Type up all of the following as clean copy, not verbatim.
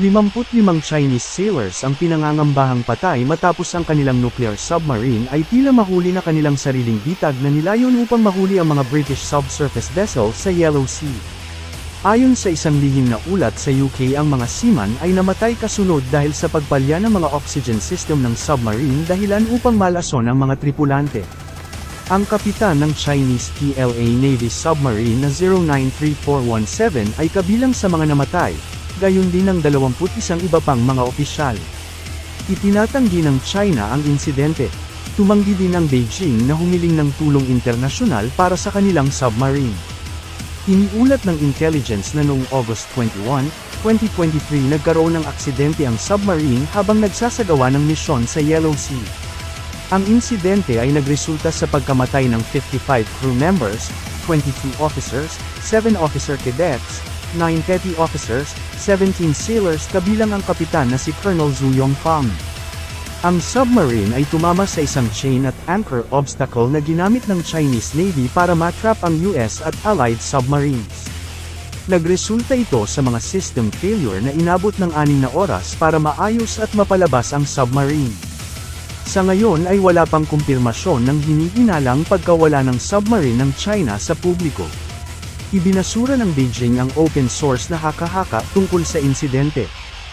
55 Chinese sailors ang pinangangambahang patay matapos ang kanilang nuclear submarine ay tila mahuli na kanilang sariling bitag na nilayon upang mahuli ang mga British subsurface vessel sa Yellow Sea. Ayon sa isang lihim na ulat sa UK, ang mga seaman ay namatay kasunod dahil sa pagpalya ng mga oxygen system ng submarine dahilan upang malason ang mga tripulante. Ang kapitan ng Chinese PLA Navy submarine na 093417 ay kabilang sa mga namatay, gayon din ng 21 iba pang mga opisyal. Itinatanggi ng China ang insidente. Tumanggi din ang Beijing na humiling ng tulong internasyonal para sa kanilang submarine. Iniulat ng intelligence na noong August 21, 2023 nagkaroon ng aksidente ang submarine habang nagsasagawa ng misyon sa Yellow Sea. Ang insidente ay nagresulta sa pagkamatay ng 55 crew members, 22 officers, 7 officer cadets, 9 petty officers, 17 sailors kabilang ang kapitan na si Colonel Zhu Yongfang. Ang submarine ay tumama sa isang chain at anchor obstacle na ginamit ng Chinese Navy para matrap ang US at Allied submarines. Nagresulta ito sa mga system failure na inabot ng 6 na oras para maayos at mapalabas ang submarine. Sa ngayon ay wala pang kumpirmasyon ng hinihinalang pagkawala ng submarine ng China sa publiko. Ibinasura ng Beijing ang open source na haka-haka tungkol sa insidente.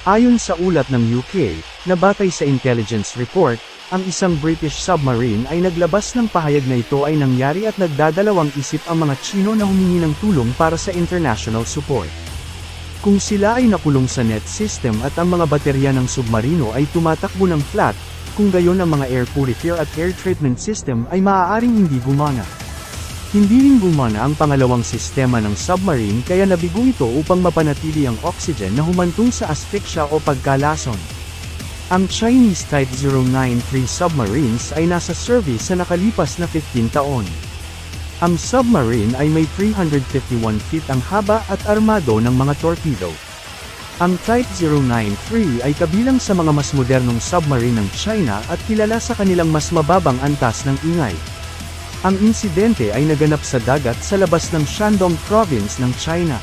Ayon sa ulat ng UK, na batay sa intelligence report, ang isang British submarine ay naglabas ng pahayag na ito ay nangyari at nagdadalawang isip ang mga Tsino na humingi ng tulong para sa international support. Kung sila ay nakulong sa net system at ang mga baterya ng submarino ay tumatakbo ng flat, kung gayon ang mga air purifier at air treatment system ay maaaring hindi gumana. Hindi rin gumana ang pangalawang sistema ng submarine kaya nabigo ito upang mapanatili ang oxygen na humantong sa asphyxia o pagkalason. Ang Chinese Type 093 submarines ay nasa service sa nakalipas na 15 taon. Ang submarine ay may 351 feet ang haba at armado ng mga torpedo. Ang Type 093 ay kabilang sa mga mas modernong submarine ng China at kilala sa kanilang mas mababang antas ng ingay. Ang insidente ay naganap sa dagat sa labas ng Shandong Province ng China.